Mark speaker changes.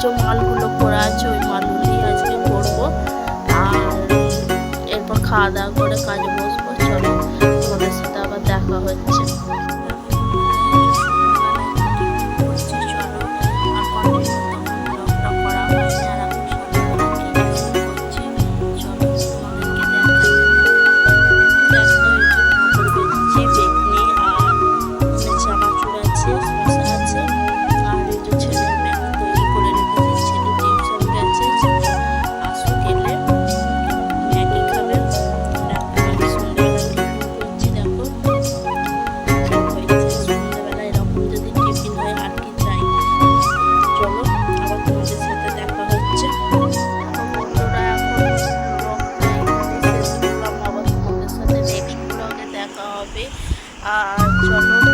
Speaker 1: যে মালগুলো করা আছে ওই মালগুলোই আজকে করবো। আর এরপর খাওয়া দাওয়া করে কাজে বসবো। চলো তোমাদের সাথে আবার দেখা হচ্ছে। আর চলো